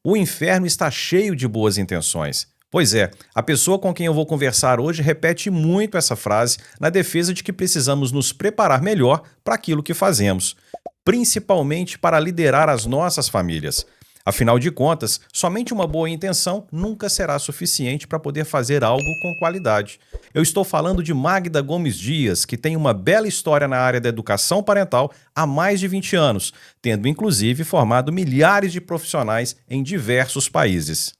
O inferno está cheio de boas intenções. Pois é, a pessoa com quem eu vou conversar hoje repete muito essa frase na defesa de que precisamos nos preparar melhor para aquilo que fazemos, principalmente para liderar as nossas famílias. Afinal de contas, somente uma boa intenção nunca será suficiente para poder fazer algo com qualidade. Eu estou falando de Magda Gomes Dias, que tem uma bela história na área da educação parental há mais de 20 anos, tendo inclusive formado milhares de profissionais em diversos países.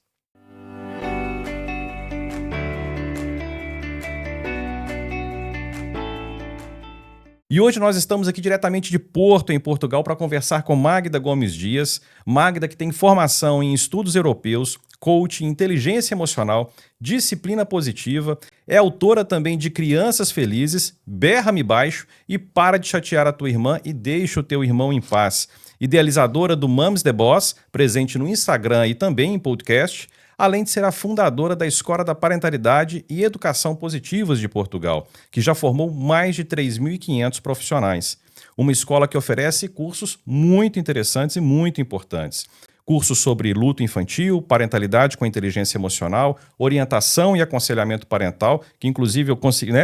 E hoje nós estamos aqui diretamente de Porto, em Portugal, para conversar com Magda Gomes Dias. Magda, que tem formação em estudos europeus, coaching, inteligência emocional, disciplina positiva, é autora também de Crianças Felizes, Berra-me Baixo e Para de Chatear a Tua Irmã e Deixa o Teu Irmão em Paz. Idealizadora do Moms the Boss, presente no Instagram e também em podcast, além de ser a fundadora da Escola da Parentalidade e Educação Positivas de Portugal, que já formou mais de 3.500 profissionais. Uma escola que oferece cursos muito interessantes e muito importantes. Cursos sobre luto infantil, parentalidade com inteligência emocional, orientação e aconselhamento parental, que inclusive eu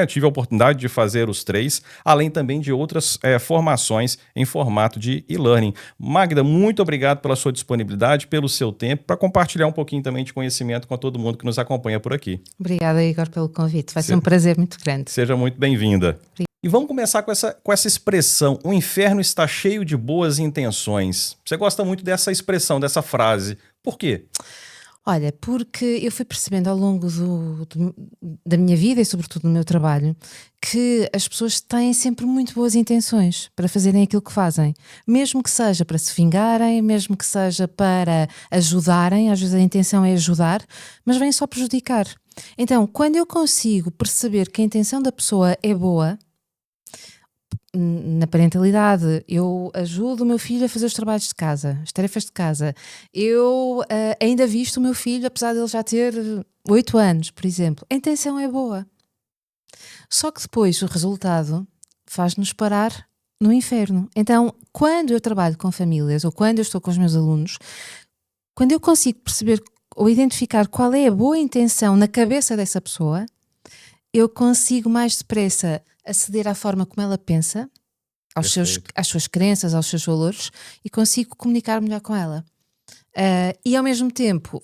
tive a oportunidade de fazer os 3, além também de outras formações em formato de e-learning. Magda, muito obrigado pela sua disponibilidade, pelo seu tempo, para compartilhar um pouquinho também de conhecimento com todo mundo que nos acompanha por aqui. Obrigada, Igor, pelo convite. Vai ser um prazer muito grande. Seja muito bem-vinda. E vamos começar com essa expressão, o inferno está cheio de boas intenções. Você gosta muito dessa expressão, dessa frase. Por quê? Olha, porque eu fui percebendo ao longo da minha vida e sobretudo do meu trabalho que as pessoas têm sempre muito boas intenções para fazerem aquilo que fazem. Mesmo que seja para se vingarem, mesmo que seja para ajudarem, às vezes a intenção é ajudar, mas vem só prejudicar. Então, quando eu consigo perceber que a intenção da pessoa é boa, na parentalidade, eu ajudo o meu filho a fazer os trabalhos de casa, as tarefas de casa. Eu ainda visto o meu filho, apesar de ele já ter 8 anos, por exemplo. A intenção é boa. Só que depois o resultado faz-nos parar no inferno. Então, quando eu trabalho com famílias ou quando eu estou com os meus alunos, quando eu consigo perceber ou identificar qual é a boa intenção na cabeça dessa pessoa, eu consigo mais depressa aceder à forma como ela pensa, às suas crenças, aos seus valores, e consigo comunicar melhor com ela. E ao mesmo tempo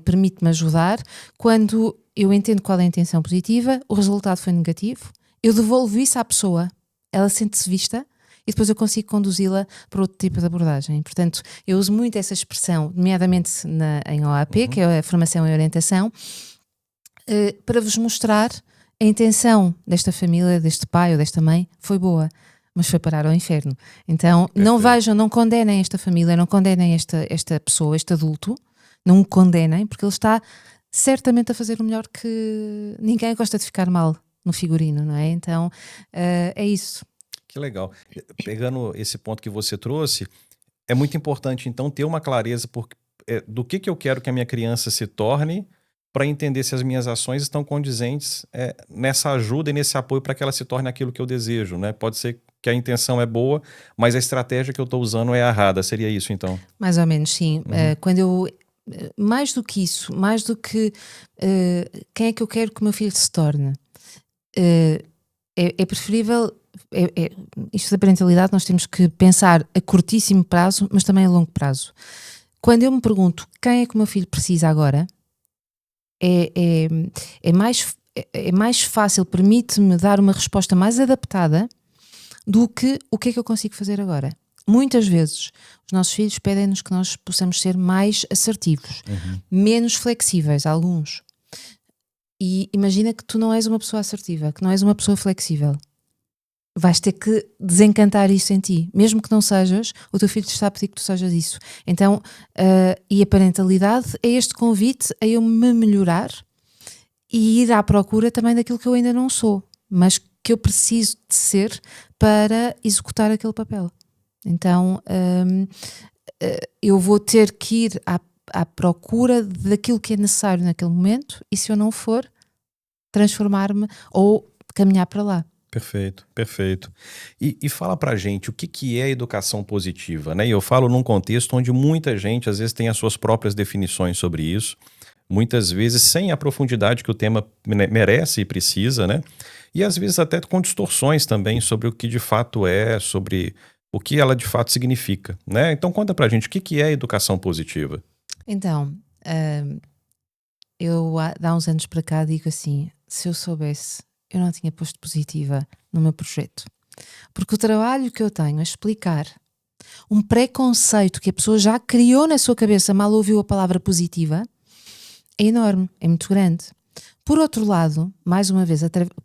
permite-me ajudar quando eu entendo qual é a intenção positiva, o resultado foi negativo, eu devolvo isso à pessoa, ela sente-se vista e depois eu consigo conduzi-la para outro tipo de abordagem. Portanto, eu uso muito essa expressão, nomeadamente em OAP, que é a formação e orientação, para vos mostrar a intenção desta família, deste pai ou desta mãe foi boa, mas foi parar ao inferno. Então, não vejam, não condenem esta família, não condenem esta pessoa, este adulto, não o condenem, porque ele está certamente a fazer o melhor que ninguém gosta de ficar mal no figurino, não é? Então, é isso. Que legal. Pegando esse ponto que você trouxe, é muito importante, então, ter uma clareza do que eu quero que a minha criança se torne, para entender se as minhas ações estão condizentes nessa ajuda e nesse apoio para que ela se torne aquilo que eu desejo, né? Pode ser que a intenção é boa, mas a estratégia que eu estou usando é errada. Seria isso, então? Mais ou menos, sim. Mais do que isso, mais do que quem é que eu quero que o meu filho se torne, é preferível... isto da parentalidade nós temos que pensar a curtíssimo prazo, mas também a longo prazo. Quando eu me pergunto quem é que o meu filho precisa agora, é mais fácil, permite-me dar uma resposta mais adaptada do que o que é que eu consigo fazer agora. Muitas vezes os nossos filhos pedem-nos que nós possamos ser mais assertivos, menos flexíveis, alguns. E imagina que tu não és uma pessoa assertiva, que não és uma pessoa flexível. Vais ter que desencantar isso em ti. Mesmo que não sejas, o teu filho te está a pedir que tu sejas isso. Então, e a parentalidade é este convite a eu me melhorar e ir à procura também daquilo que eu ainda não sou, mas que eu preciso de ser para executar aquele papel. Então, eu vou ter que ir à procura daquilo que é necessário naquele momento e se eu não for, transformar-me ou caminhar para lá. Perfeito, perfeito. E fala pra gente o que é educação positiva, né? E eu falo num contexto onde muita gente às vezes tem as suas próprias definições sobre isso, muitas vezes sem a profundidade que o tema merece e precisa, né? E às vezes até com distorções também sobre o que de fato é, sobre o que ela de fato significa, né? Então conta pra gente o que é educação positiva. Então, eu há uns anos para cá digo assim: se eu soubesse, eu não tinha posto positiva no meu projeto. Porque o trabalho que eu tenho a explicar um preconceito que a pessoa já criou na sua cabeça, mal ouviu a palavra positiva, é enorme, é muito grande. Por outro lado, mais uma vez,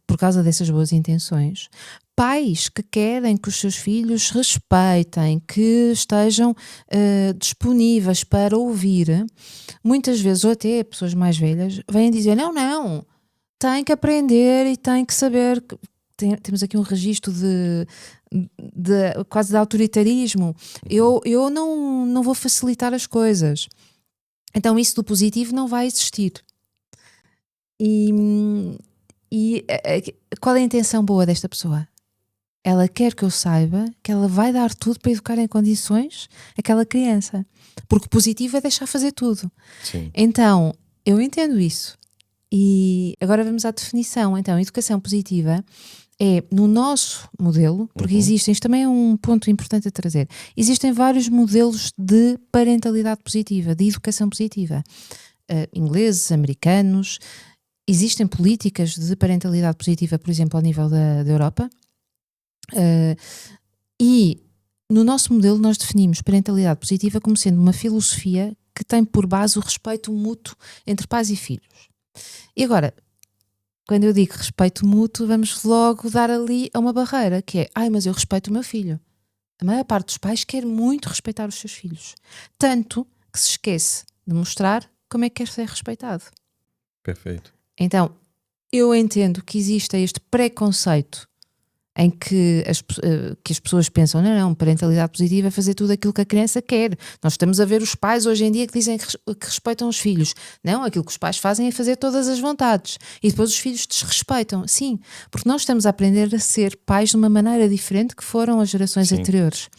por causa dessas boas intenções, pais que querem que os seus filhos respeitem, que estejam disponíveis para ouvir, muitas vezes, ou até pessoas mais velhas, vêm dizer: não, tem que aprender e tem que saber. Temos aqui um registro quase de autoritarismo. Eu não vou facilitar as coisas. Então isso do positivo não vai existir. E qual é a intenção boa desta pessoa? Ela quer que eu saiba que ela vai dar tudo para educar em condições aquela criança. Porque positivo é deixar fazer tudo. Sim. Então, eu entendo isso. E agora vamos à definição. Então, educação positiva é no nosso modelo, porque existem, isto também é um ponto importante a trazer, existem vários modelos de parentalidade positiva, de educação positiva. Ingleses, americanos, existem políticas de parentalidade positiva, por exemplo, ao nível da Europa. E no nosso modelo nós definimos parentalidade positiva como sendo uma filosofia que tem por base o respeito mútuo entre pais e filhos. E agora, quando eu digo respeito mútuo, vamos logo dar ali a uma barreira, que é: mas eu respeito o meu filho. A maior parte dos pais quer muito respeitar os seus filhos. Tanto que se esquece de mostrar como é que quer ser respeitado. Perfeito. Então, eu entendo que existe este preconceito em que as pessoas pensam: não, parentalidade positiva é fazer tudo aquilo que a criança quer. Nós estamos a ver os pais hoje em dia que dizem que respeitam os filhos. Não, aquilo que os pais fazem é fazer todas as vontades. E depois os filhos desrespeitam. Sim, porque nós estamos a aprender a ser pais de uma maneira diferente que foram as gerações Sim. anteriores.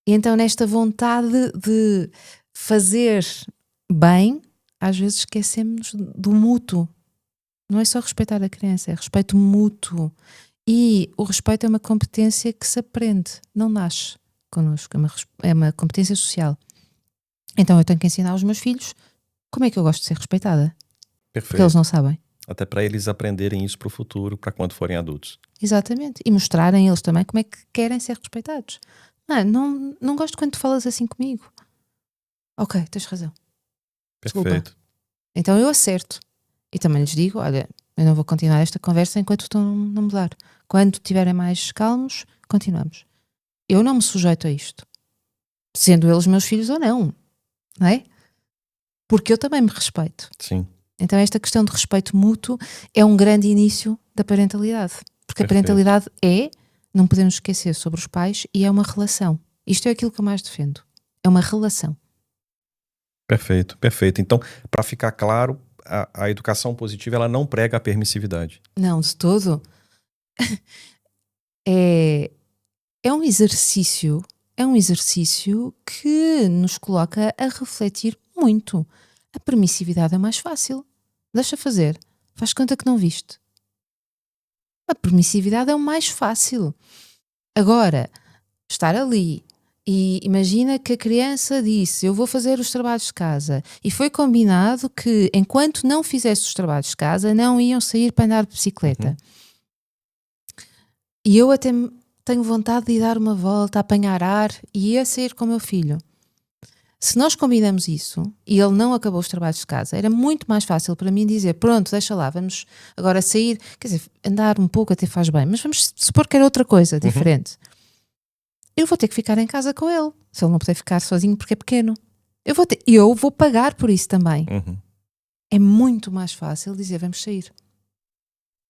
E então nesta vontade de fazer bem, às vezes esquecemos do mútuo. Não é só respeitar a criança, é respeito mútuo. E o respeito é uma competência que se aprende, não nasce connosco, é uma competência social. Então eu tenho que ensinar aos meus filhos como é que eu gosto de ser respeitada. Perfeito. Porque eles não sabem. Até para eles aprenderem isso para o futuro, para quando forem adultos. Exatamente. E mostrarem eles também como é que querem ser respeitados. Não gosto quando tu falas assim comigo. Ok, tens razão. Perfeito. Desculpa. Então eu acerto. E também lhes digo: olha, eu não vou continuar esta conversa enquanto tu não mudar. Quando estiverem mais calmos, continuamos. Eu não me sujeito a isto. Sendo eles meus filhos ou não. Não é? Porque eu também me respeito. Sim. Então esta questão de respeito mútuo é um grande início da parentalidade. Porque a parentalidade não podemos esquecer, sobre os pais, e é uma relação. Isto é aquilo que eu mais defendo. É uma relação. Perfeito, perfeito. Então, para ficar claro, a educação positiva ela não prega a permissividade. Não, de todo. É um exercício que nos coloca a refletir muito. A permissividade é mais fácil. Deixa fazer. Faz conta que não viste. A permissividade é o mais fácil. Agora, estar ali e imagina que a criança disse: eu vou fazer os trabalhos de casa, e foi combinado que enquanto não fizesse os trabalhos de casa não iam sair para andar de bicicleta. E eu até tenho vontade de ir dar uma volta, apanhar ar e ia sair com o meu filho. Se nós combinamos isso e ele não acabou os trabalhos de casa, era muito mais fácil para mim dizer: pronto, deixa lá, vamos agora sair. Quer dizer, andar um pouco até faz bem, mas vamos supor que era outra coisa diferente. Eu vou ter que ficar em casa com ele, se ele não puder ficar sozinho porque é pequeno. Eu vou pagar por isso também. É muito mais fácil dizer: vamos sair.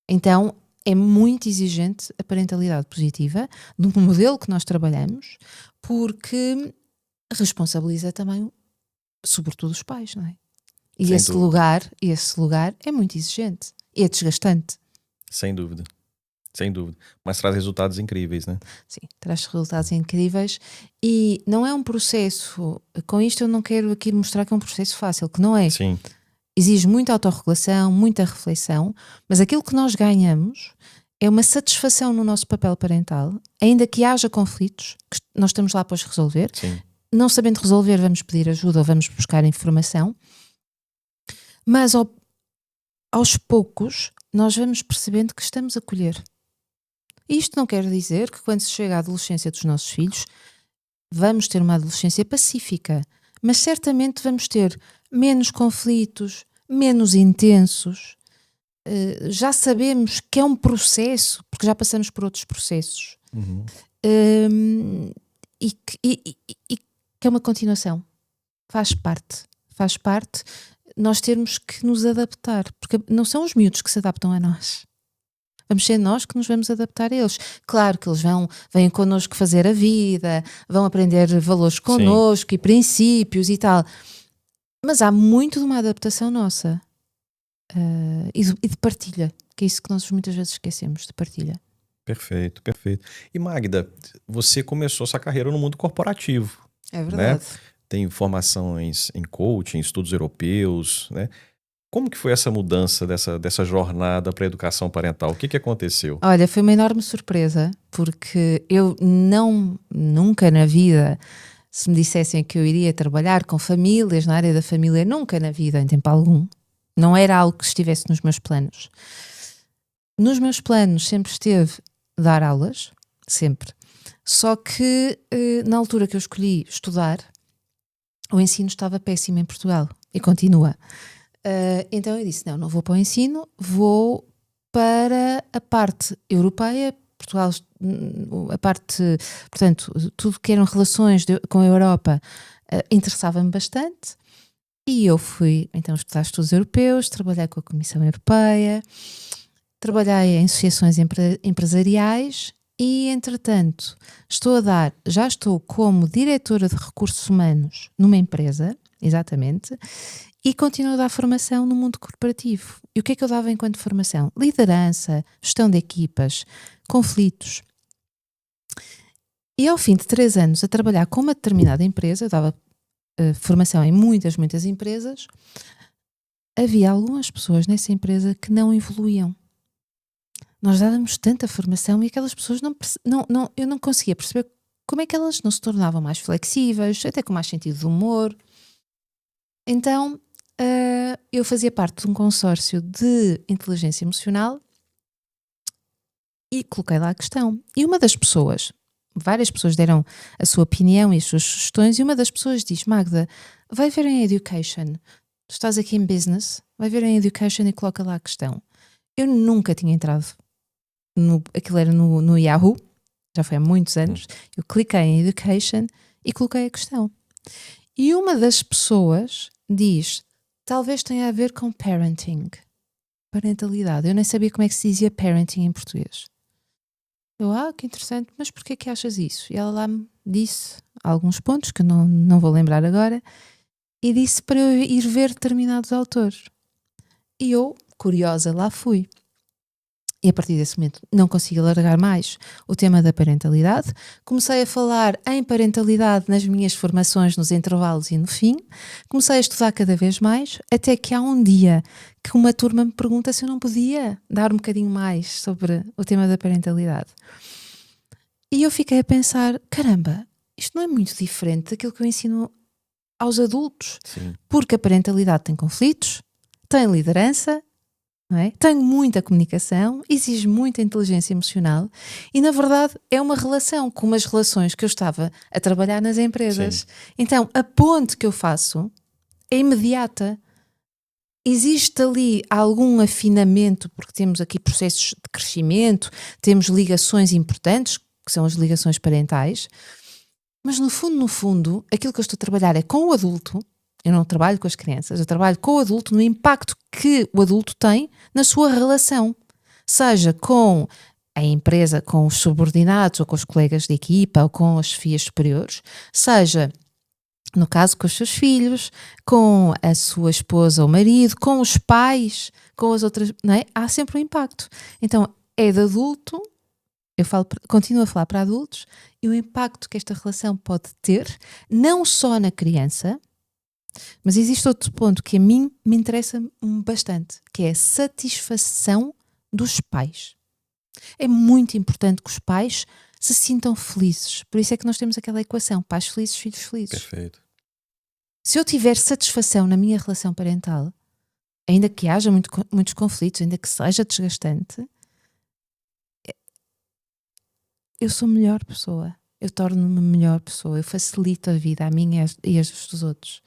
Então é muito exigente a parentalidade positiva no modelo que nós trabalhamos, porque responsabiliza também, sobretudo, os pais, não é? E esse lugar é muito exigente, é desgastante. Sem dúvida. Sem dúvida. Mas traz resultados incríveis, né? Sim, traz resultados incríveis e não é um processo, com isto eu não quero aqui mostrar que é um processo fácil, que não é. Sim, Exige muita autorregulação, muita reflexão, mas aquilo que nós ganhamos é uma satisfação no nosso papel parental, ainda que haja conflitos, que nós estamos lá para os resolver. sim. Não sabendo resolver, vamos pedir ajuda ou vamos buscar informação, mas aos poucos nós vamos percebendo que estamos a colher. E isto não quer dizer que quando se chega à adolescência dos nossos filhos vamos ter uma adolescência pacífica, mas certamente vamos ter menos conflitos, menos intensos. Já sabemos que é um processo, porque já passamos por outros processos. Uhum. E que é uma continuação. Faz parte nós termos que nos adaptar, porque não são os miúdos que se adaptam a nós. Vamos ser nós que nos vamos adaptar a eles. Claro que eles vêm connosco fazer a vida, vão aprender valores connosco e princípios e tal. Mas há muito de uma adaptação nossa. E de partilha, que é isso que nós muitas vezes esquecemos, de partilha. Perfeito, perfeito. E Magda, você começou sua carreira no mundo corporativo, É verdade. né? Tem formações em coaching, estudos europeus, né? Como que foi essa mudança dessa jornada para a educação parental? O que aconteceu? Olha, foi uma enorme surpresa, porque eu nunca na vida, se me dissessem que eu iria trabalhar com famílias, na área da família, nunca na vida, em tempo algum, não era algo que estivesse nos meus planos. Nos meus planos sempre esteve dar aulas, sempre. Só que na altura que eu escolhi estudar, o ensino estava péssimo em Portugal e continua. Então eu disse, não vou para o ensino, vou para a parte europeia, Portugal, a parte, portanto, tudo que eram relações com a Europa interessava-me bastante e eu fui então estudar estudos europeus, trabalhei com a Comissão Europeia, trabalhei em associações empresariais e, entretanto, já estou como diretora de recursos humanos numa empresa, exatamente, e continuo a dar formação no mundo corporativo. E o que é que eu dava enquanto formação? Liderança, gestão de equipas, conflitos. E ao fim de 3 anos a trabalhar com uma determinada empresa, eu dava formação em muitas empresas, havia algumas pessoas nessa empresa que não evoluíam. Nós dávamos tanta formação e aquelas pessoas eu não conseguia perceber como é que elas não se tornavam mais flexíveis, até com mais sentido de humor. Então, eu fazia parte de um consórcio de inteligência emocional e coloquei lá a questão. E uma das pessoas, várias pessoas deram a sua opinião e as suas sugestões, e uma das pessoas diz, Magda, vai ver em education, tu estás aqui em business, vai ver em education e coloca lá a questão. Eu nunca tinha entrado, aquilo era no Yahoo, já foi há muitos anos, eu cliquei em education e coloquei a questão. E uma das pessoas diz, talvez tenha a ver com parentalidade. Eu nem sabia como é que se dizia parenting em português. Eu, que interessante, mas porquê que achas isso? E ela lá me disse alguns pontos que eu não vou lembrar agora e disse para eu ir ver determinados autores. E eu, curiosa, lá fui. E a partir desse momento não consigo alargar mais o tema da parentalidade. Comecei a falar em parentalidade nas minhas formações, nos intervalos e no fim. Comecei a estudar cada vez mais, até que há um dia que uma turma me pergunta se eu não podia dar um bocadinho mais sobre o tema da parentalidade. E eu fiquei a pensar, caramba, isto não é muito diferente daquilo que eu ensino aos adultos. Sim. Porque a parentalidade tem conflitos, tem liderança, não é? Tem muita comunicação, exige muita inteligência emocional e, na verdade, é uma relação com umas relações que eu estava a trabalhar nas empresas. Sim. Então, a ponte que eu faço é imediata. Existe ali algum afinamento, porque temos aqui processos de crescimento, temos ligações importantes, que são as ligações parentais, mas no fundo, aquilo que eu estou a trabalhar é com o adulto. Eu não trabalho com as crianças, eu trabalho com o adulto no impacto que o adulto tem na sua relação, seja com a empresa, com os subordinados ou com os colegas de equipa ou com as chefias superiores, seja, no caso, com os seus filhos, com a sua esposa ou marido, com os pais, com as outras, não é? Há sempre um impacto. Então, é de adulto, continuo a falar para adultos, e o impacto que esta relação pode ter, não só na criança, mas existe outro ponto que a mim me interessa bastante, que é a satisfação dos pais. É muito importante que os pais se sintam felizes. Por isso é que nós temos aquela equação: pais felizes, filhos felizes. Perfeito. Se eu tiver satisfação na minha relação parental, ainda que haja muitos conflitos, ainda que seja desgastante, eu sou melhor pessoa. Eu torno-me melhor pessoa. Eu facilito a vida a minha e a dos outros.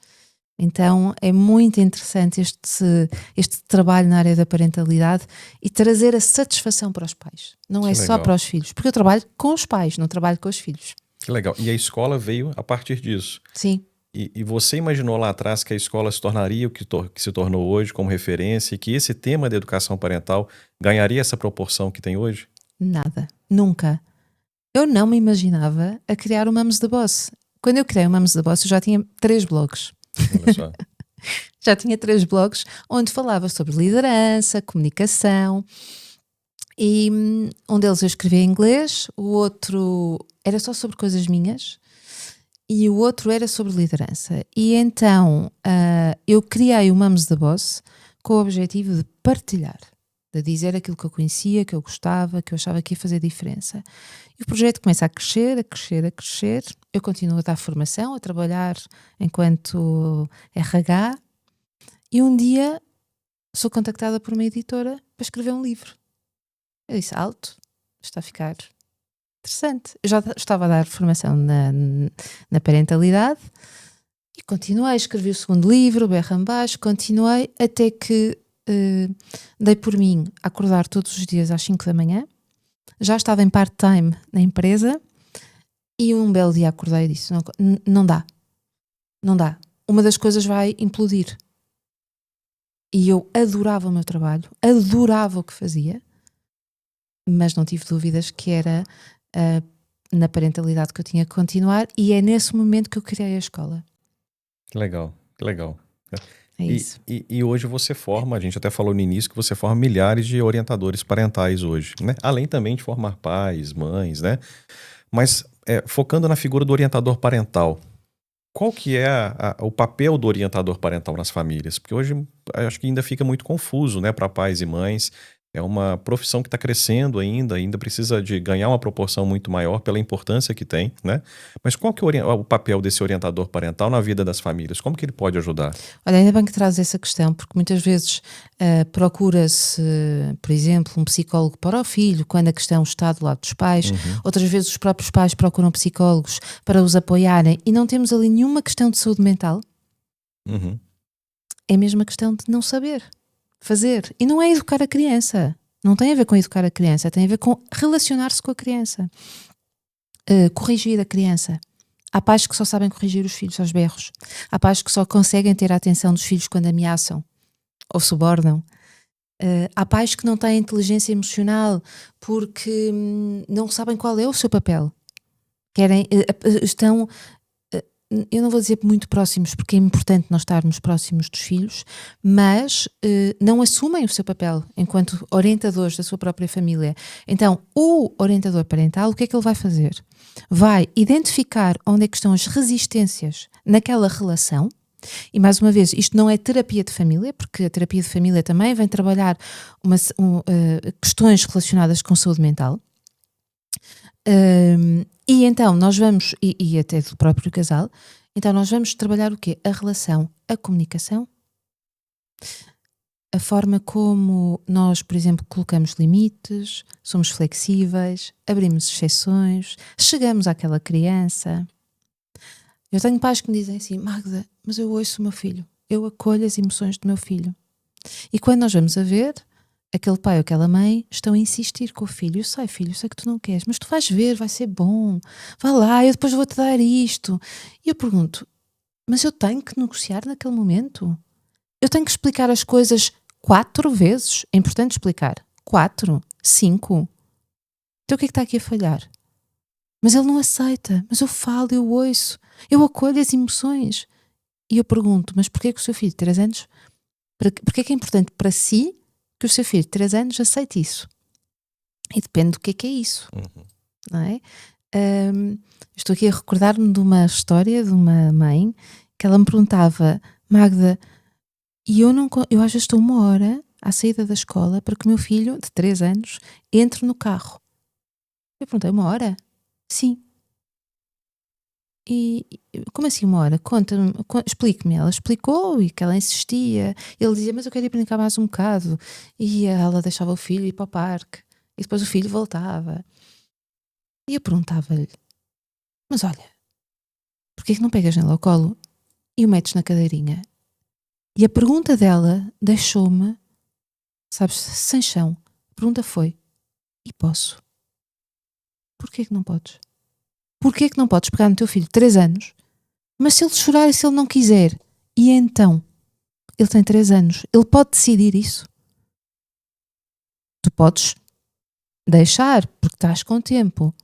Então é muito interessante este trabalho na área da parentalidade e trazer a satisfação para os pais. Não Que é só legal. para os filhos. Porque eu trabalho com os pais, não trabalho com os filhos. Que legal. E a escola veio a partir disso. Sim. E você imaginou lá atrás que a escola se tornaria o que se tornou hoje como referência e que esse tema da educação parental ganharia essa proporção que tem hoje? Nada. Nunca. Eu não me imaginava a criar o Mums the Boss. Quando eu criei o Mums the Boss, eu já tinha 3 blogs. Olha só. Já tinha 3 blogs onde falava sobre liderança, comunicação, e um deles eu escrevia em inglês, o outro era só sobre coisas minhas e o outro era sobre liderança. E então eu criei o Mums the Boss com o objetivo de partilhar, de dizer aquilo que eu conhecia, que eu gostava, que eu achava que ia fazer diferença. E o projeto começa a crescer, a crescer, a crescer. Eu continuo a dar formação, a trabalhar enquanto RH, e um dia sou contactada por uma editora para escrever um livro. Eu disse: alto, está a ficar interessante. Eu já estava a dar formação na parentalidade e continuei, escrevi o segundo livro, Berrambaixo, continuei até que dei por mim a acordar todos os dias às 5 da manhã. Já estava em part-time na empresa e um belo dia acordei e disse: não dá. Uma das coisas vai implodir. E eu adorava o meu trabalho, adorava o que fazia, mas não tive dúvidas que era na parentalidade que eu tinha que continuar, e é nesse momento que eu criei a escola. Que legal, que legal. É isso. E hoje você forma, a gente até falou no início que você forma milhares de orientadores parentais hoje, né? Além também de formar pais, mães, né? Mas focando na figura do orientador parental, qual que é o papel do orientador parental nas famílias? Porque hoje acho que ainda fica muito confuso, né, para pais e mães. É uma profissão que está crescendo ainda precisa de ganhar uma proporção muito maior pela importância que tem, né? Mas qual que é o papel desse orientador parental na vida das famílias? Como que ele pode ajudar? Olha, ainda bem que traz essa questão, porque muitas vezes procura-se, por exemplo, um psicólogo para o filho, quando a questão está do lado dos pais. Outras vezes os próprios pais procuram psicólogos para os apoiarem e não temos ali nenhuma questão de saúde mental. É mesmo a questão de não saber fazer. E não é educar a criança. Não tem a ver com educar a criança, tem a ver com relacionar-se com a criança. Corrigir a criança. Há pais que só sabem corrigir os filhos aos berros. Há pais que só conseguem ter a atenção dos filhos quando ameaçam ou subordam. Há pais que não têm inteligência emocional porque não sabem qual é o seu papel. Estão... eu não vou dizer muito próximos, porque é importante nós estarmos próximos dos filhos, mas não assumem o seu papel enquanto orientadores da sua própria família. Então, o orientador parental, o que é que ele vai fazer? Vai identificar onde é que estão as resistências naquela relação. E mais uma vez, isto não é terapia de família, porque a terapia de família também vem trabalhar questões relacionadas com saúde mental. E então nós vamos, e até do próprio casal, então nós vamos trabalhar o quê? A relação, a comunicação, a forma como nós, por exemplo, colocamos limites, somos flexíveis, abrimos exceções, chegamos àquela criança. Eu tenho pais que me dizem assim: Magda, mas eu ouço o meu filho, eu acolho as emoções do meu filho. E quando nós vamos a ver, aquele pai ou aquela mãe estão a insistir com o filho: eu sei, filho, eu sei que tu não queres, mas tu vais ver, vai ser bom, vá lá, eu depois vou-te dar isto. E eu pergunto: mas eu tenho que negociar naquele momento? Eu tenho que explicar as coisas 4 vezes? É importante explicar 4, 5. Então o que é que está aqui a falhar? Mas ele não aceita, mas eu falo, eu ouço, eu acolho as emoções. E eu pergunto: mas porquê que o seu filho de 3 anos, porquê que é importante para si que o seu filho de 3 anos aceite isso? E depende do que é isso, Uhum. não é? Estou aqui a recordar-me de uma história de uma mãe que ela me perguntava: Magda, e eu às vezes estou 1 hora à saída da escola para que o meu filho de 3 anos entre no carro. Eu perguntei: 1 hora? Sim. E como assim 1 hora? Conta-me, explique-me. Ela explicou e que ela insistia. Ele dizia: mas eu quero ir brincar mais um bocado. E ela deixava o filho ir para o parque. E depois o filho voltava. E eu perguntava-lhe: mas olha, porquê é que não pegas nele ao colo e o metes na cadeirinha? E a pergunta dela deixou-me, sabes, sem chão. A pergunta foi: e posso? Porquê é que não podes? Porquê é que não podes pegar no teu filho de 3 anos, mas se ele chorar e se ele não quiser? E então? Ele tem 3 anos. Ele pode decidir isso? Tu podes deixar, porque estás com tempo.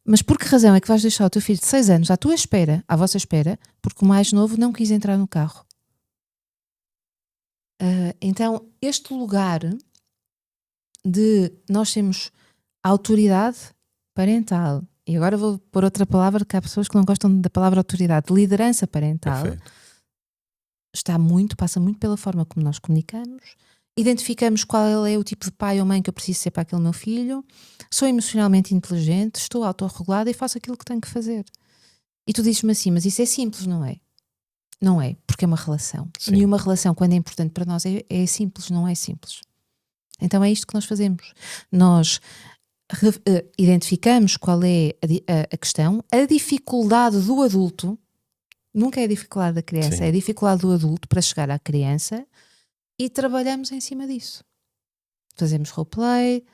Mas por que razão é que vais deixar o teu filho de 6 anos à tua espera, à vossa espera, porque o mais novo não quis entrar no carro? Então, este lugar de nós temos autoridade parental, e agora vou pôr outra palavra, que há pessoas que não gostam da palavra autoridade, liderança parental, Perfeito. passa muito pela forma como nós comunicamos, identificamos qual é o tipo de pai ou mãe que eu preciso ser para aquele meu filho, sou emocionalmente inteligente, estou autorregulada e faço aquilo que tenho que fazer. E tu dizes-me assim, mas isso é simples, não é? Não é, porque é uma relação. Sim. Nenhuma relação, quando é importante para nós, é simples, não é simples. Então é isto que nós fazemos. Nós identificamos qual é a questão, a dificuldade do adulto, nunca é a dificuldade da criança, Sim. é a dificuldade do adulto para chegar à criança e trabalhamos em cima disso. Fazemos roleplay,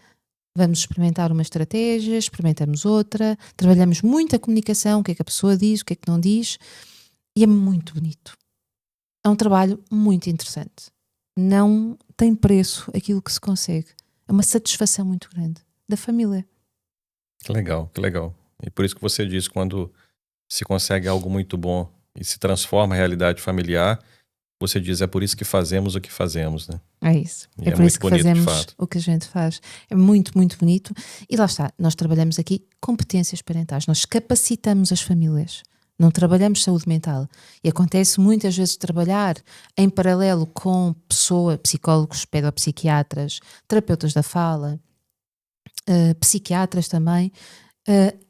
vamos experimentar uma estratégia, experimentamos outra, trabalhamos muito a comunicação, o que é que a pessoa diz, o que é que não diz, e é muito bonito. É um trabalho muito interessante. Não tem preço aquilo que se consegue. É uma satisfação muito grande da família. Que legal, que legal. E por isso que você diz, quando se consegue algo muito bom e se transforma a realidade familiar, você diz, é por isso que fazemos o que fazemos, né? É isso. E É é por isso muito que bonito, de fazemos fato. o que a gente faz. É muito, muito bonito. E lá está, nós trabalhamos aqui competências parentais. Nós capacitamos as famílias. Não trabalhamos saúde mental. E acontece muitas vezes trabalhar em paralelo com psicólogos, pedopsiquiatras, terapeutas da fala, psiquiatras também,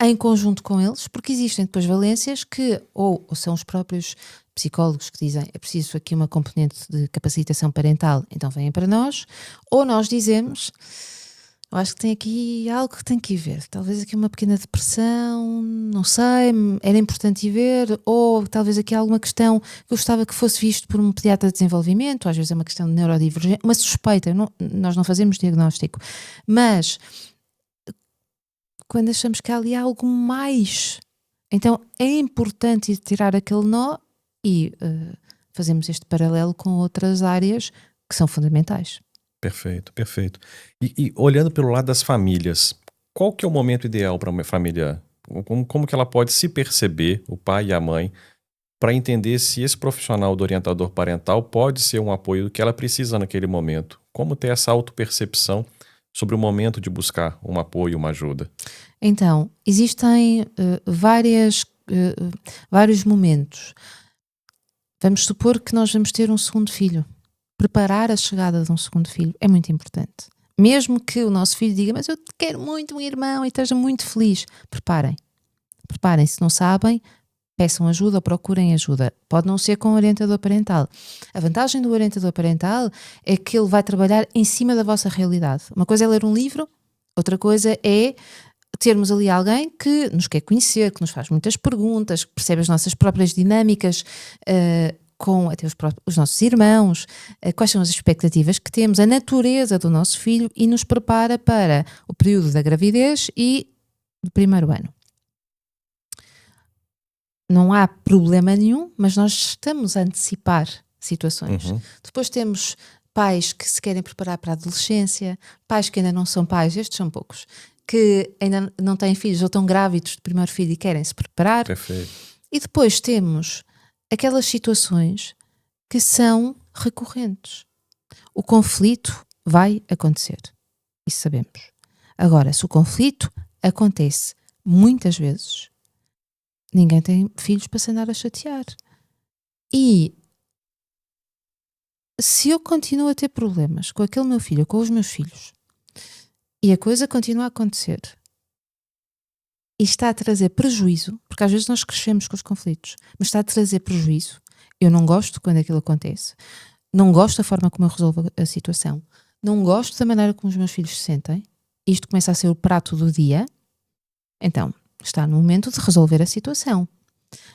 em conjunto com eles, porque existem depois valências que ou são os próprios psicólogos que dizem é preciso aqui uma componente de capacitação parental, então vêm para nós, ou nós dizemos eu acho que tem aqui algo que tem que ir ver, talvez aqui uma pequena depressão, não sei, era importante ir ver, ou talvez aqui alguma questão que eu gostava que fosse visto por um pediatra de desenvolvimento, às vezes é uma questão de neurodivergência, uma suspeita, nós não fazemos diagnóstico, mas quando achamos que há ali algo mais, então é importante tirar aquele nó e fazemos este paralelo com outras áreas que são fundamentais. Perfeito, perfeito. E olhando pelo lado das famílias, qual que é o momento ideal para uma família? Como que ela pode se perceber, o pai e a mãe, para entender se esse profissional do orientador parental pode ser um apoio que ela precisa naquele momento? Como ter essa autopercepção sobre o momento de buscar um apoio, uma ajuda? Então, existem vários momentos. Vamos supor que nós vamos ter um segundo filho. Preparar a chegada de um segundo filho é muito importante. Mesmo que o nosso filho diga, mas eu quero muito um irmão e esteja muito feliz. Preparem. Preparem. Se não sabem, peçam ajuda ou procurem ajuda. Pode não ser com o orientador parental. A vantagem do orientador parental é que ele vai trabalhar em cima da vossa realidade. Uma coisa é ler um livro, outra coisa é termos ali alguém que nos quer conhecer, que nos faz muitas perguntas, que percebe as nossas próprias dinâmicas, com até os nossos irmãos, quais são as expectativas que temos, a natureza do nosso filho e nos prepara para o período da gravidez e do primeiro ano. Não há problema nenhum, mas nós estamos a antecipar situações. Uhum. Depois temos pais que se querem preparar para a adolescência, pais que ainda não são pais, estes são poucos, que ainda não têm filhos ou estão grávidos de primeiro filho e querem se preparar. Perfeito. E depois temos aquelas situações que são recorrentes. O conflito vai acontecer, isso sabemos. Agora, se o conflito acontece muitas vezes, ninguém tem filhos para se andar a chatear. E se eu continuo a ter problemas com aquele meu filho, com os meus filhos, e a coisa continua a acontecer, e está a trazer prejuízo, porque às vezes nós crescemos com os conflitos, mas está a trazer prejuízo, eu não gosto quando aquilo acontece, não gosto da forma como eu resolvo a situação, não gosto da maneira como os meus filhos se sentem, isto começa a ser o prato do dia, então está no momento de resolver a situação.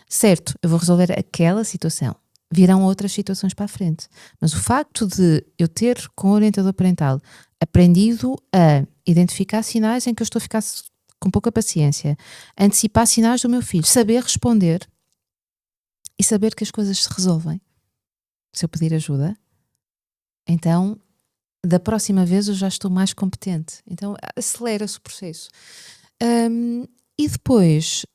Certo, eu vou resolver aquela situação, virão outras situações para a frente, mas o facto de eu ter, com o orientador parental, aprendido a identificar sinais em que eu estou a ficar com pouca paciência, antecipar sinais do meu filho, saber responder e saber que as coisas se resolvem se eu pedir ajuda, então da próxima vez eu já estou mais competente, então acelera-se o processo. E depois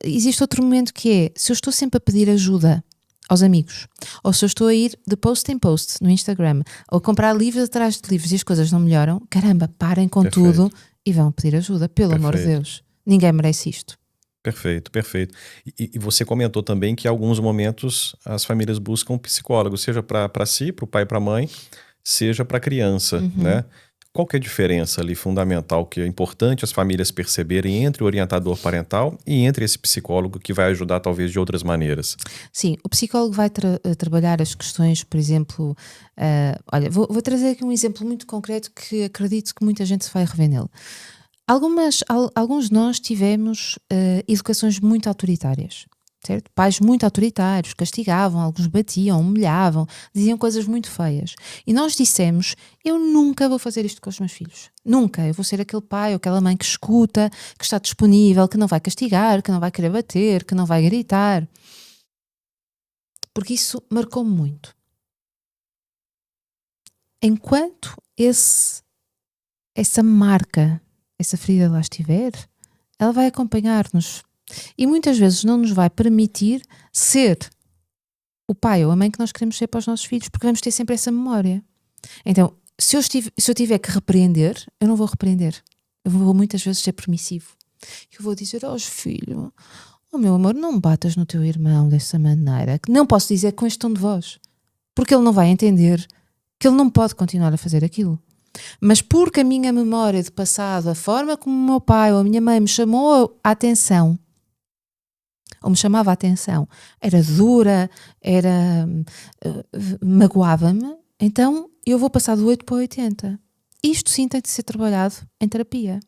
existe outro momento que é, se eu estou sempre a pedir ajuda aos amigos, ou se eu estou a ir de post em post no Instagram, ou a comprar livros atrás de livros e as coisas não melhoram, caramba, parem com tudo e vão pedir ajuda, pelo amor de Deus. Ninguém merece isto. Perfeito, perfeito. E você comentou também que em alguns momentos as famílias buscam um psicólogo, seja para si, para o pai e para a mãe, seja para a criança, né? Qual que é a diferença ali fundamental que é importante as famílias perceberem entre o orientador parental e entre esse psicólogo que vai ajudar talvez de outras maneiras? Sim, o psicólogo vai trabalhar as questões, por exemplo, olha, vou trazer aqui um exemplo muito concreto que acredito que muita gente se vai rever nele. Alguns de nós tivemos educações muito autoritárias, certo? Pais muito autoritários, castigavam, alguns batiam, humilhavam, diziam coisas muito feias. E nós dissemos, eu nunca vou fazer isto com os meus filhos. Nunca. Eu vou ser aquele pai ou aquela mãe que escuta, que está disponível, que não vai castigar, que não vai querer bater, que não vai gritar. Porque isso marcou-me muito. Enquanto essa marca, essa ferida lá estiver, ela vai acompanhar-nos. E muitas vezes não nos vai permitir ser o pai ou a mãe que nós queremos ser para os nossos filhos, porque vamos ter sempre essa memória. Então, se eu tiver que repreender, eu não vou repreender. Eu vou muitas vezes ser permissivo. Eu vou dizer aos filhos, oh meu amor, não batas no teu irmão dessa maneira. Que não posso dizer com este tom de voz, porque ele não vai entender que ele não pode continuar a fazer aquilo. Mas porque a minha memória de passado, a forma como o meu pai ou a minha mãe me chamou a atenção, ou me chamava a atenção, era dura, magoava-me, então eu vou passar do 8 para o 80. Isto sim tem de ser trabalhado em terapia.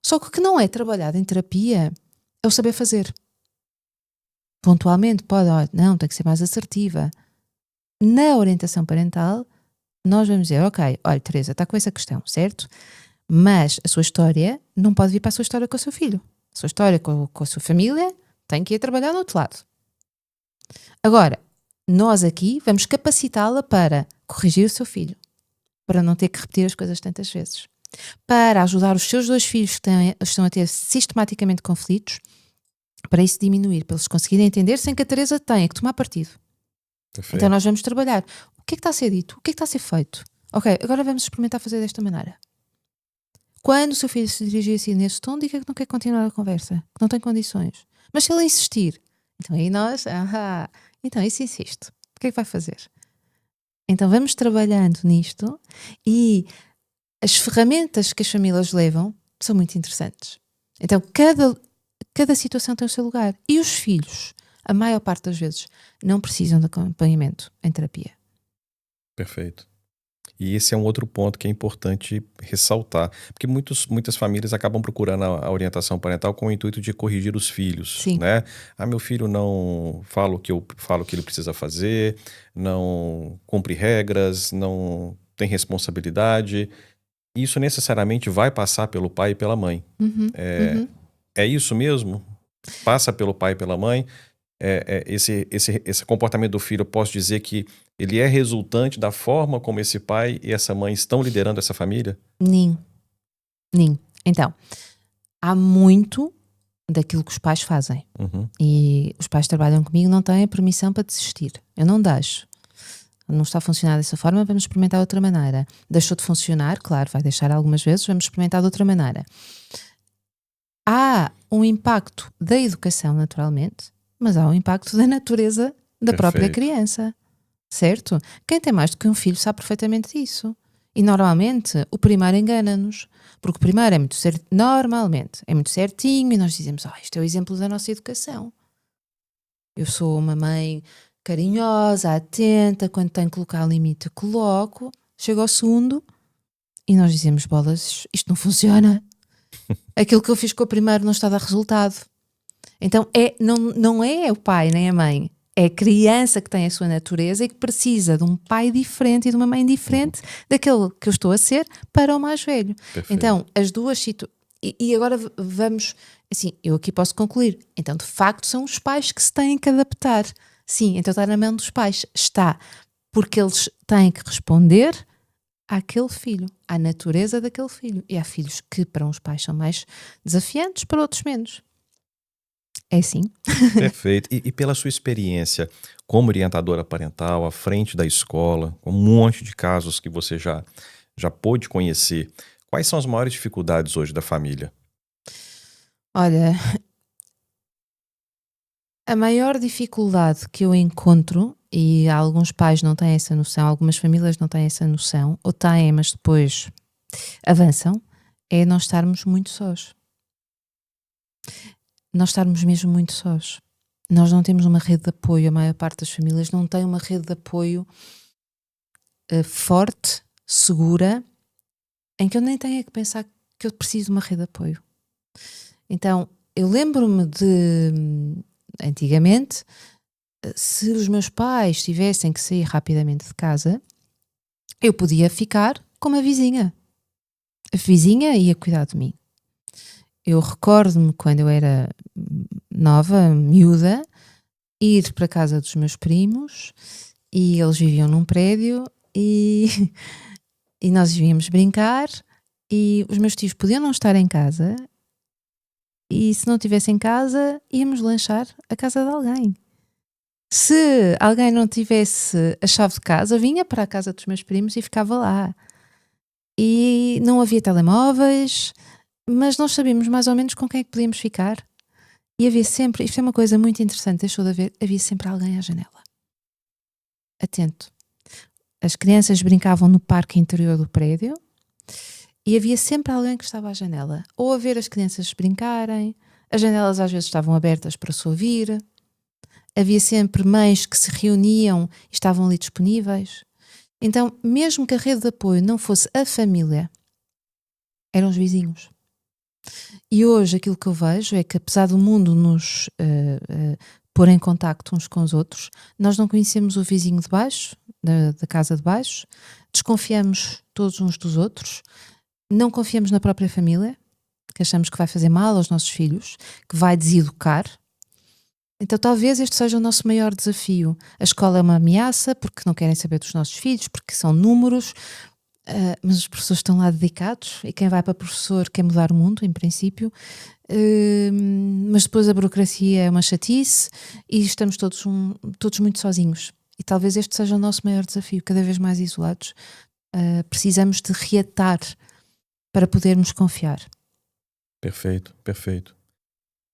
Só que o que não é trabalhado em terapia é o saber fazer. Pontualmente pode, não, tem que ser mais assertiva. Na orientação parental, nós vamos dizer, ok, olha, Teresa, está com essa questão, certo? Mas a sua história não pode vir para a sua história com o seu filho. A sua história com a sua família tem que ir trabalhar do outro lado. Agora, nós aqui vamos capacitá-la para corrigir o seu filho, para não ter que repetir as coisas tantas vezes, para ajudar os seus dois filhos que estão a ter sistematicamente conflitos, para isso diminuir, para eles conseguirem entender sem que a Teresa tenha que tomar partido. Perfeito. Então nós vamos trabalhar. O que é que está a ser dito? O que é que está a ser feito? Ok, agora vamos experimentar fazer desta maneira. Quando o seu filho se dirigir assim nesse tom, diga que não quer continuar a conversa, que não tem condições. Mas se ele insistir, então aí nós, então isso insiste. O que é que vai fazer? Então vamos trabalhando nisto e as ferramentas que as famílias levam são muito interessantes. Então cada situação tem o seu lugar. E os filhos, a maior parte das vezes, não precisam de acompanhamento em terapia. Perfeito. E esse é um outro ponto que é importante ressaltar, porque muitas famílias acabam procurando a orientação parental com o intuito de corrigir os filhos, Sim. né? Meu filho não fala o que eu falo que ele precisa fazer, não cumpre regras, não tem responsabilidade. Isso necessariamente vai passar pelo pai e pela mãe. É isso mesmo? Passa pelo pai e pela mãe? Esse comportamento do filho, eu posso dizer que ele é resultante da forma como esse pai e essa mãe estão liderando essa família? Nem. Então, há muito daquilo que os pais fazem. E os pais que trabalham comigo não têm a permissão para desistir. Eu não deixo. não está a funcionar dessa forma, vamos experimentar de outra maneira. Deixou de funcionar, claro, vai deixar algumas vezes, vamos experimentar de outra maneira. Há um impacto da educação, naturalmente, mas há um impacto da natureza da própria Perfeito. criança, certo? Quem tem mais do que um filho sabe perfeitamente disso. E normalmente o primeiro engana-nos, porque o primeiro é muito normalmente é muito certinho e nós dizemos, isto é o exemplo da nossa educação. Eu sou uma mãe carinhosa, atenta, quando tenho que colocar limite, coloco. Chego ao segundo e nós dizemos, bolas, isto não funciona. Aquilo que eu fiz com o primeiro não está a dar resultado. Então não é o pai nem a mãe, é a criança que tem a sua natureza e que precisa de um pai diferente e de uma mãe diferente daquele que eu estou a ser para o mais velho. Perfeito. Então, as duas situações. E agora vamos, assim, eu aqui posso concluir. Então, de facto, são os pais que se têm que adaptar. Sim, então está na mão dos pais. Está, porque eles têm que responder àquele filho, à natureza daquele filho. E há filhos que para uns pais são mais desafiantes, para outros menos. É assim. Perfeito. E pela sua experiência como orientadora parental, à frente da escola, com um monte de casos que você já pôde conhecer, quais são as maiores dificuldades hoje da família? Olha, a maior dificuldade que eu encontro, e alguns pais não têm essa noção, algumas famílias não têm essa noção, ou têm, mas depois avançam, é nós estarmos muito sós. Nós estarmos mesmo muito sós. Nós não temos uma rede de apoio, a maior parte das famílias não tem uma rede de apoio forte, segura, em que eu nem tenha que pensar que eu preciso de uma rede de apoio. Então, eu lembro-me de, antigamente, se os meus pais tivessem que sair rapidamente de casa, eu podia ficar com uma vizinha. A vizinha ia cuidar de mim. Eu recordo-me quando eu era nova, miúda, ir para a casa dos meus primos e eles viviam num prédio e nós íamos brincar e os meus tios podiam não estar em casa e se não estivessem em casa íamos lanchar a casa de alguém. Se alguém não tivesse a chave de casa, vinha para a casa dos meus primos e ficava lá. E não havia telemóveis, mas nós sabíamos mais ou menos com quem é que podíamos ficar. E havia sempre, isto é uma coisa muito interessante, deixou de haver, havia sempre alguém à janela. Atento. As crianças brincavam no parque interior do prédio e havia sempre alguém que estava à janela. Ou a ver as crianças brincarem, as janelas às vezes estavam abertas para se ouvir. Havia sempre mães que se reuniam e estavam ali disponíveis. Então, mesmo que a rede de apoio não fosse a família, eram os vizinhos. E hoje aquilo que eu vejo é que, apesar do mundo nos pôr em contacto uns com os outros, nós não conhecemos o vizinho de baixo, da casa de baixo, desconfiamos todos uns dos outros, não confiamos na própria família, que achamos que vai fazer mal aos nossos filhos, que vai deseducar. Então talvez este seja o nosso maior desafio. A escola é uma ameaça porque não querem saber dos nossos filhos, porque são números, mas os professores estão lá dedicados e quem vai para professor quer mudar o mundo, em princípio, mas depois a burocracia é uma chatice e estamos todos muito sozinhos. E talvez este seja o nosso maior desafio, cada vez mais isolados. Precisamos de reatar para podermos confiar. Perfeito, perfeito.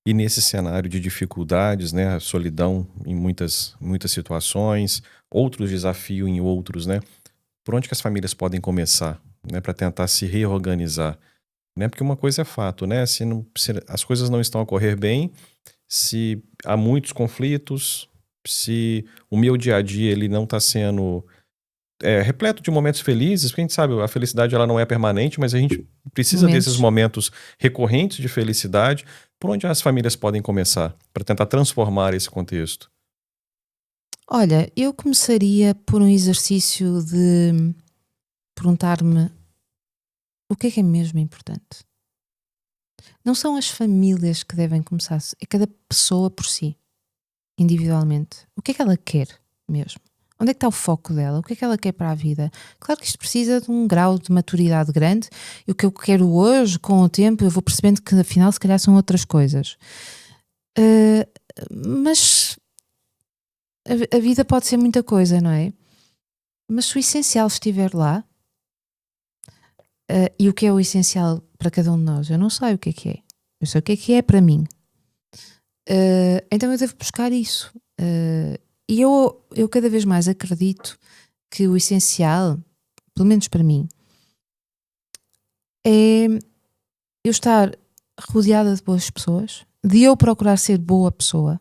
E nesse cenário de dificuldades, né, a solidão em muitas situações, outros desafios em outros, né? Por onde que as famílias podem começar, né, para tentar se reorganizar, né? Porque uma coisa é fato, né? Se as coisas não estão a correr bem, se há muitos conflitos, se o meu dia a dia ele não está sendo repleto de momentos felizes, porque a gente sabe, a felicidade ela não é permanente, mas a gente precisa desses momentos recorrentes de felicidade. Por onde as famílias podem começar para tentar transformar esse contexto? Olha, eu começaria por um exercício de perguntar-me o que é mesmo importante. Não são as famílias que devem começar, é cada pessoa por si, individualmente. O que é que ela quer mesmo? Onde é que está o foco dela? O que é que ela quer para a vida? Claro que isto precisa de um grau de maturidade grande e o que eu quero hoje, com o tempo, eu vou percebendo que afinal se calhar são outras coisas. Mas a vida pode ser muita coisa, não é? Mas se o essencial estiver lá, e o que é o essencial para cada um de nós? Eu não sei o que é. Eu sei o que é para mim. Então eu devo buscar isso. E eu cada vez mais acredito que o essencial, pelo menos para mim, é eu estar rodeada de boas pessoas, de eu procurar ser boa pessoa,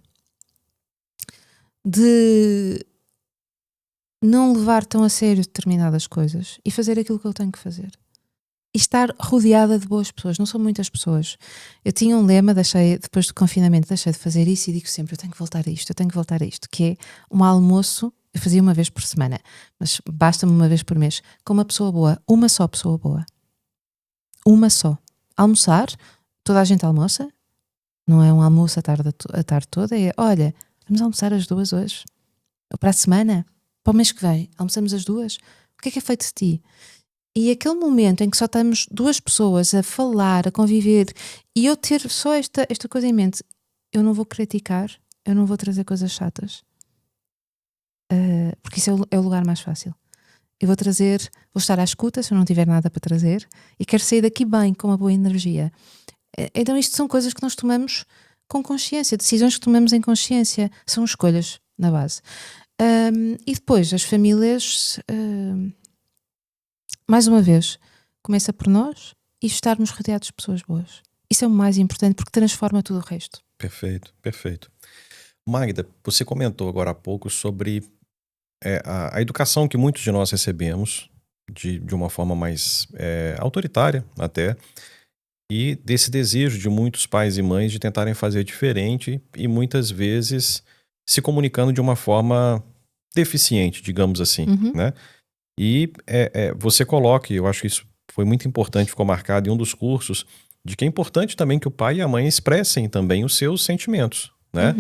de não levar tão a sério determinadas coisas e fazer aquilo que eu tenho que fazer. E estar rodeada de boas pessoas. Não são muitas pessoas. Eu tinha um lema, depois do confinamento, deixei de fazer isso e digo sempre, eu tenho que voltar a isto, que é um almoço, eu fazia uma vez por semana, mas basta-me uma vez por mês, com uma pessoa boa, uma só pessoa boa. Uma só. Almoçar, toda a gente almoça, não é um almoço a tarde toda, é, olha, vamos almoçar as duas hoje, ou para a semana, para o mês que vem, almoçamos as duas, o que é feito de ti? E aquele momento em que só estamos duas pessoas a falar, a conviver, e eu ter só esta coisa em mente, eu não vou criticar, eu não vou trazer coisas chatas, porque isso é o lugar mais fácil. Eu vou estar à escuta se eu não tiver nada para trazer e quero sair daqui bem, com uma boa energia. Então isto são coisas que nós tomamos com consciência, decisões que tomamos em consciência, são escolhas na base. E depois as famílias, mais uma vez, começa por nós e estarmos rodeados de pessoas boas. Isso é o mais importante porque transforma tudo o resto. Perfeito, perfeito. Magda, você comentou agora há pouco sobre a educação que muitos de nós recebemos de uma forma mais autoritária até, e desse desejo de muitos pais e mães de tentarem fazer diferente e muitas vezes se comunicando de uma forma deficiente, digamos assim, né? E você coloca, e eu acho que isso foi muito importante, ficou marcado em um dos cursos, de que é importante também que o pai e a mãe expressem também os seus sentimentos, né?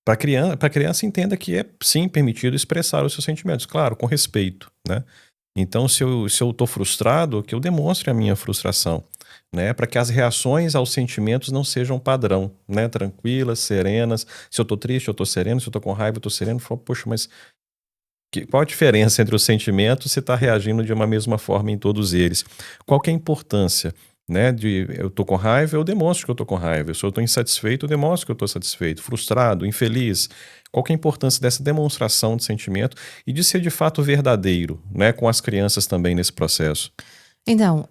Para a criança entenda que é sim permitido expressar os seus sentimentos, claro, com respeito, né? Então, se eu estou frustrado, que eu demonstre a minha frustração, né? Para que as reações aos sentimentos não sejam padrão, né? Tranquilas, serenas. Se eu estou triste, eu estou sereno. Se eu estou com raiva, eu estou sereno. Eu falo, poxa, mas qual a diferença entre os sentimentos se está reagindo de uma mesma forma em todos eles? Qual que é a importância, né? Eu estou com raiva, eu demonstro que eu estou com raiva. Se eu estou insatisfeito, eu demonstro que eu estou satisfeito. Frustrado, infeliz. Qual que é a importância dessa demonstração de sentimento e de ser de fato verdadeiro, né? Com as crianças também nesse processo? Então,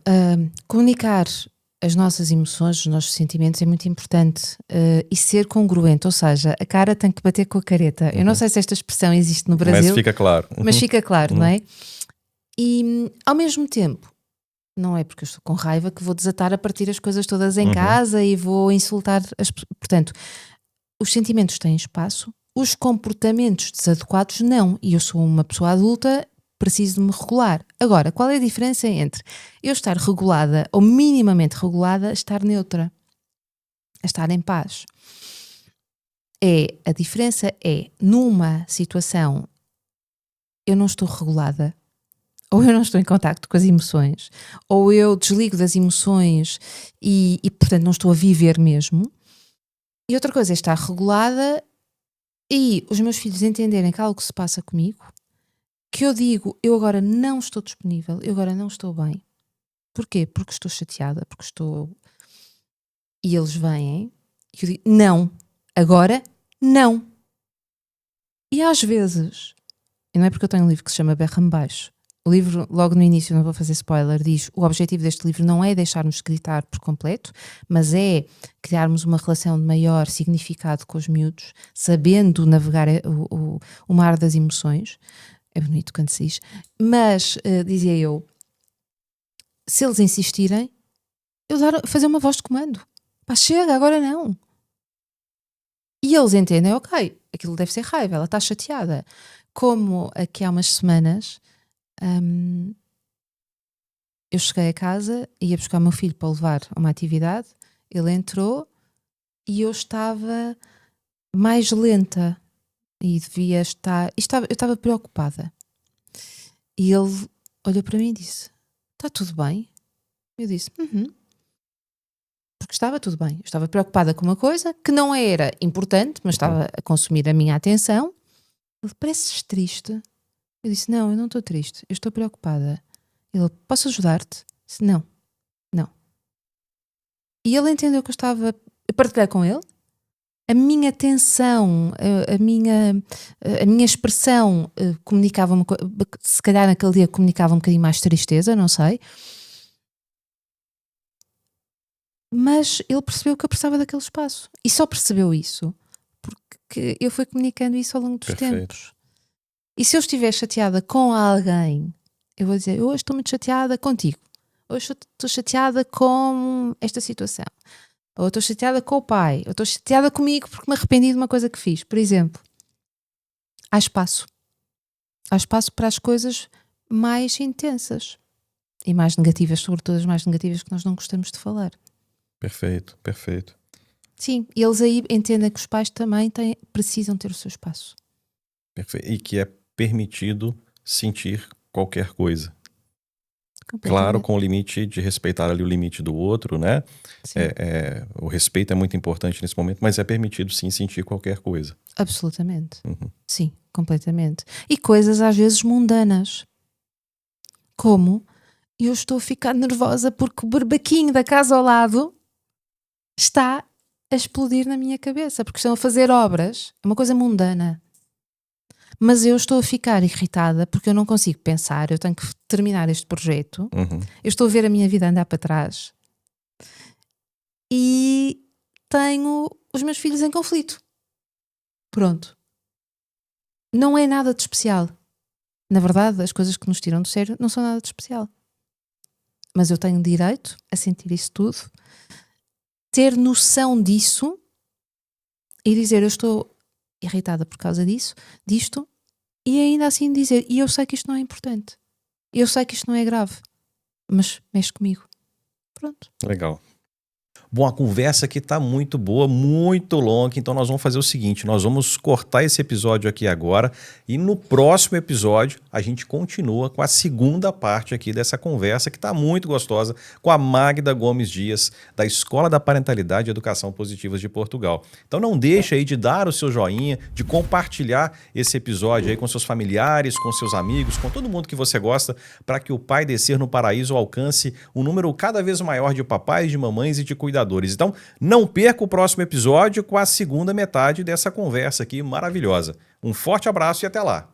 comunicar as nossas emoções, os nossos sentimentos é muito importante, e ser congruente, ou seja, a cara tem que bater com a careta. Eu não sei se esta expressão existe no Brasil, Mas fica claro. mas fica claro, não é? E ao mesmo tempo, não é porque eu estou com raiva que vou desatar a partir as coisas todas em casa e vou insultar as pessoas. Portanto, os sentimentos têm espaço, os comportamentos desadequados não. E eu sou uma pessoa adulta, preciso de me regular. Agora, qual é a diferença entre eu estar regulada ou minimamente regulada a estar neutra, a estar em paz? A diferença é, numa situação, eu não estou regulada, ou eu não estou em contacto com as emoções, ou eu desligo das emoções e portanto não estou a viver mesmo. E outra coisa é estar regulada e os meus filhos entenderem que algo se passa comigo, que eu digo, eu agora não estou disponível, eu agora não estou bem. Porquê? Porque estou chateada, porque estou... E eles vêm e eu digo, não, agora não. E às vezes, e não é porque eu tenho um livro que se chama Berra-me Baixo, o livro, logo no início, não vou fazer spoiler, diz o objetivo deste livro não é deixar-nos gritar por completo, mas é criarmos uma relação de maior significado com os miúdos, sabendo navegar o mar das emoções. É bonito quando se diz. Mas, dizia eu, se eles insistirem, eu fazer uma voz de comando. Pá, chega, agora não. E eles entendem, ok, aquilo deve ser raiva, ela está chateada. Como aqui há umas semanas... eu cheguei a casa, ia buscar o meu filho para o levar a uma atividade, ele entrou e eu estava mais lenta e devia estar... eu estava preocupada. E ele olhou para mim e disse, está tudo bem? Eu disse, porque estava tudo bem. Eu estava preocupada com uma coisa que não era importante, mas estava a consumir a minha atenção. Ele, pareces triste. Eu disse, não, eu não estou triste, eu estou preocupada. Ele, posso ajudar-te? Disse, não, não. E ele entendeu que eu estava... Eu partilhei com ele. A minha tensão, a minha expressão comunicava-me... Se calhar naquele dia comunicava um bocadinho mais tristeza, não sei. Mas ele percebeu que eu precisava daquele espaço. E só percebeu isso porque eu fui comunicando isso ao longo dos tempos. E se eu estiver chateada com alguém, eu vou dizer, hoje estou muito chateada contigo. Hoje estou chateada com esta situação. Ou estou chateada com o pai. Ou estou chateada comigo porque me arrependi de uma coisa que fiz. Por exemplo, há espaço. Há espaço para as coisas mais intensas. E mais negativas, sobretudo as mais negativas que nós não gostamos de falar. Perfeito, perfeito. Sim, eles aí entendem que os pais também precisam ter o seu espaço. Perfeito. E que é permitido sentir qualquer coisa. Claro, com o limite de respeitar ali o limite do outro, né? O respeito é muito importante nesse momento, mas é permitido sim sentir qualquer coisa. Absolutamente. Sim, completamente. E coisas às vezes mundanas. Como eu estou a ficar nervosa porque o barbequinho da casa ao lado está a explodir na minha cabeça, porque estão a fazer obras. É uma coisa mundana. Mas eu estou a ficar irritada porque eu não consigo pensar, eu tenho que terminar este projeto, eu estou a ver a minha vida andar para trás e tenho os meus filhos em conflito. Pronto. Não é nada de especial. Na verdade, as coisas que nos tiram do sério não são nada de especial. Mas eu tenho direito a sentir isso tudo, ter noção disso e dizer, eu estou irritada por causa disto, e ainda assim dizer, e eu sei que isto não é importante, eu sei que isto não é grave, mas mexe comigo. Pronto. Legal. Bom, a conversa aqui tá muito boa, muito longa, então nós vamos fazer o seguinte, nós vamos cortar esse episódio aqui agora e no próximo episódio a gente continua com a segunda parte aqui dessa conversa que tá muito gostosa com a Magda Gomes Dias, da Escola da Parentalidade e Educação Positivas de Portugal. Então não deixa aí de dar o seu joinha, de compartilhar esse episódio aí com seus familiares, com seus amigos, com todo mundo que você gosta, para que o Pai Descer no Paraíso alcance um número cada vez maior de papais, de mamães e de cuidadores. Então, não perca o próximo episódio com a segunda metade dessa conversa aqui maravilhosa. Um forte abraço e até lá!